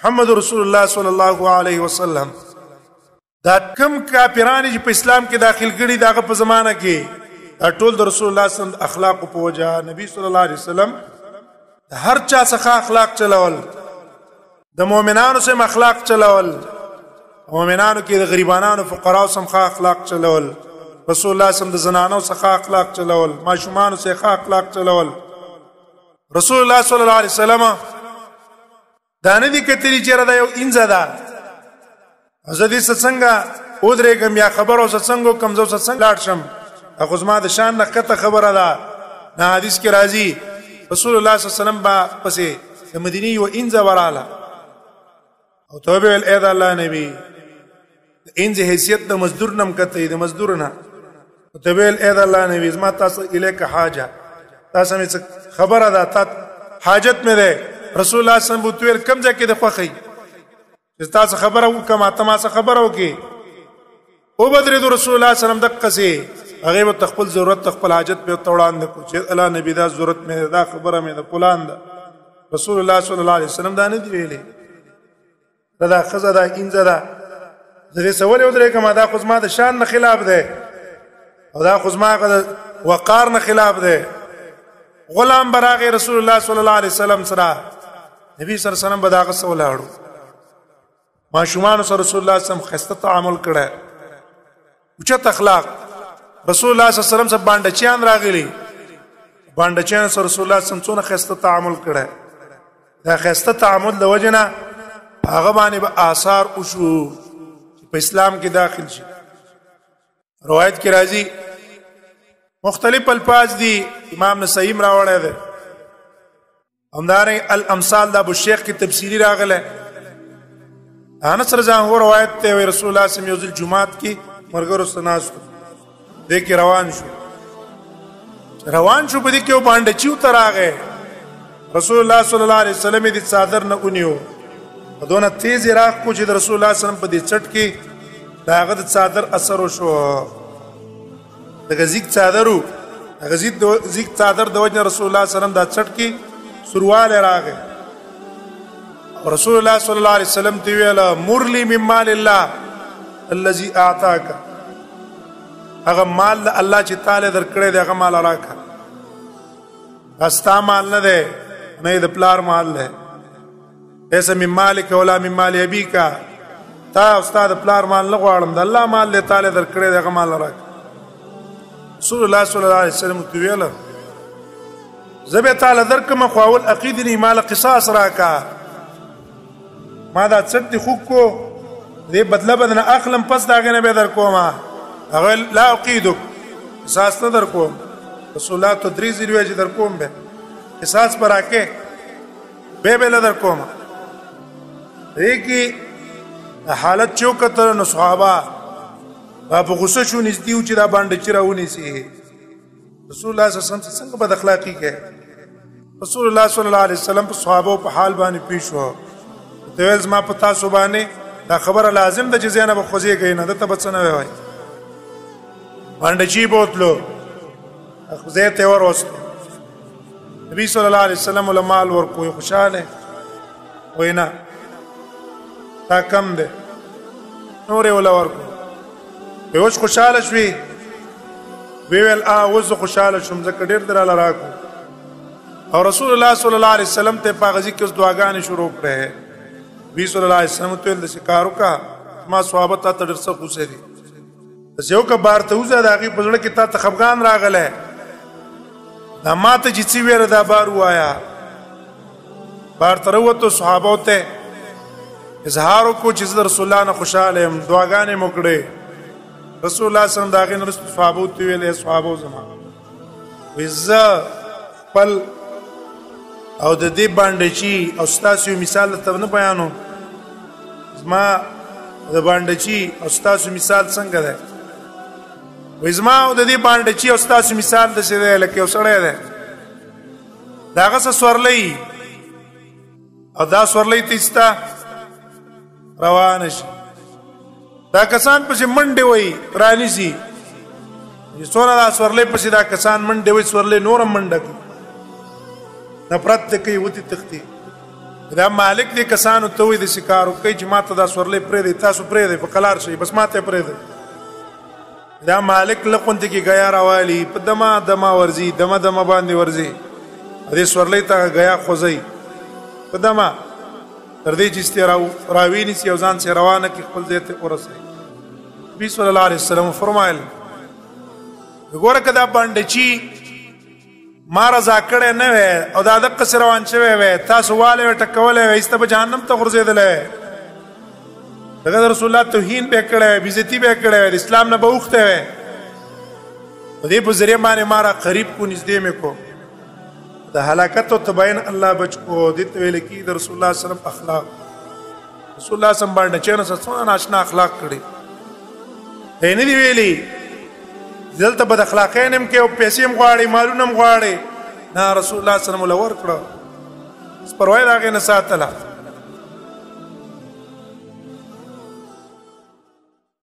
محمد رسول الله صلی الله علیه وسلم دا کم کافرانی چې په اسلام کې داخل کړي داغه په زمانہ کې دا ټول د رسول الله صلی الله علیه وسلم اخلاق په وجه نبی صلی الله علیه وسلم هر چا څخه اخلاق چلول د مؤمنانو سم اخلاق چلول مؤمنانو کې د غریبانو فقراو سم اخلاق چلول رسول الله صلی الله علیه وسلم د زنانو څخه اخلاق چلول ماشومان څخه اخلاق چلول رسول الله صلی الله علیه وسلم دا نه دي کتلی چې را یو انځه ده ازدي څنګه ودرېګم یا خبرو څنګه کمزو څنګه لاړ شم اخو زما د شان نه کته خبره ده نه حدیث کې راځي رسول الله صلی الله علیه وسلم با پسې د مدینه یو انځه وراله او توبه ال اذا الله نبی انځه حیثیت د مزدور نم کته د مزدور نه توبه ال اذا الله نبی زما تاسو الیک حاجه تاسو مې خبره ده تا حاجت مې ده رسول الله صلی الله علیه وسلم کم ځکه د خوخی چې تاسو خبره وکما تاسو خبره وکي او بدر رسول الله صلی الله علیه وسلم دغه سي هغه په خپل ضرورت خپل حاجت په توړان د کو چې الله نبی دا ضرورت مې دا خبره مې د پلان ده رسول الله صلی الله علیه وسلم دا نه دی ویلي دا خزه دا انځه دا زه سوال ودرې کما دا خو ما د شان نه خلاف ده او دا خو ما د وقار نه خلاف ده غلام براغه رسول الله صلی الله علیه وسلم سره نبی صلی الله علیه وسلم بداغه سولاړو ما شومان سره رسول الله صلی الله علیه وسلم خسته تعامل کړه اوچت اخلاق رسول الله صلی الله علیه وسلم سره باندې چان راغلی باندې چان سره رسول الله صلی الله علیه وسلم خسته تعامل کړه دا خسته تعامل د وجنه هغه باندې به آثار وشو په اسلام کې داخل شي روایت کې راځي مختلف الفاظ دي امام نسائی راوړی دی همدارنګه الامثال د ابو شیخ کی تفسیری راغله انس رضی الله عنه روایت ته رسول الله صلی الله علیه وسلم جمعات کی مرګرو سناس دې کې روان شو په دې کې باندې چیو تراغه رسول الله صلی الله علیه وسلم دې صادر نه اونیو دونه تیز راغ کو چې رسول الله صلی الله علیه وسلم په دې چټ کې داغه د صادر اثر وشو دغه زیګ صادرو هغه زیګ صادر د وجه رسول الله صلی الله علیه وسلم دا چټ کې سرواله راغه رسول الله صلی الله علیه وسلم تی ویل مرلی من مال الله الذي اعطاك هغه مال الله چې تعالی درکړي دی هغه مال راکا استا مال نه دی نه د پلار مال دی ایسا من مالک ولا من مال ابيك تا استاد پلار مال نه غواړم د الله مال له تعالی درکړي دی هغه مال راکا رسول الله صلی الله علیه وسلم تی ویل زبه تعالی درکم خواول عقیدنی مال قصاص راکا ما دا څټ خو کو دې بدله بدن اخلم پس داغه نه به در کومه هغه لا عقیدک قصاص نه در کوم رسول الله تدریز دی چې در کوم به قصاص پر راکه به در کومه دې کې حالت چوکتر نو صحابه په غصه شو نږدې چې دا باندې چرونه سي رسول الله صلی الله علیه وسلم څنګه بد اخلاقی کې رسول الله صلی الله علیه وسلم په صحابه په حال باندې پیښ وو دویل ما پتا سو باندې دا خبره لازم د جزینه به خوځي کوي نه ته بچنه وای باندې چی بوتلو خوځه ته ورست نبی صلی الله علیه وسلم علماء ورکو خوشاله وینا تا کم ده نور ولا ورکو به وش خوشاله شوي ویل وز خوشاله شوم زکه ډیر دراله راکو او رسول الله صلی الله علیه وسلم ته پاغزی کې دعاګانې شروع کړې بي صلی الله علیه وسلم ته د شکارو کا ما صحابه ته تر څه خوشې دي زه که بار ته وزه داغي پزړه کې تا خفغان راغله دا ماته چې ویره دا بار وایا بار تر وته صحابه ته اظهار کو چې رسول الله نه خوشاله هم دعاګانې موکړې رسول الله صلی الله علیه وسلم داغه صحابه ته ویلې صحابه زما وزه پل او د دې باندې چې او تاسو مثال ته نه بیانو زما د باندې چې او تاسو مثال څنګه ده وزما او د دې باندې چې او تاسو مثال د څه ده لکه وسړی ده داغه څه سورلې او دا سورلې تیستا روان شي دا کسان په منډه وای پرانی سي سوره دا سورلې په دا کسان منډه وای سورلې نورم منډه نفرت کوي وتی تختی دا مالک دې کسانو ته وایي د سکار وکړئ چې ما ته دا سورلی پرېږدئ تاسو پرېږدئ په قلار شئ بس ما ته یې پرېږدئ دا مالک له غونډې کې ګیا راوالي په دمه دمه ورځي دمه دمه باندې ورځي دې سورلی ته ګیا خوځئ په دمه تر دې چې استې راوینیسي او ځان سې روانه کړي خپل ځای ته ورسوي نبي صلی الله علیه وسلم فرمایل ګوره که دا بانډچي ما رضا کړی نه وی او دا دقسې روان شوی وی تاسو والی وی ټکولی وی ایسته به جهنم ته غورځېدلی وی دغه د رسول الله توهین به یې کړی وی بېزتي به یې کړی وی د اسلام نه به اوښتی وی په دې په ذریعه باندې ما را قریب کو نږدې مې کو د هلاکت او تباین الله بچ کو دې ته ویل کېږي د رسول الله صلی الله علیه وسلم اخلاق رسول الله صلی الله علیه وسلم باندې چېرې څونه ناشنا اخلاق کړي دی نه دي ویلي دلته بد اخلاقین هم کې او پیسې هم غواړي مالونه هم غواړي نه رسول الله صلی الله علیه وسلم له ورکړه پروا یې د هغې نه ساتله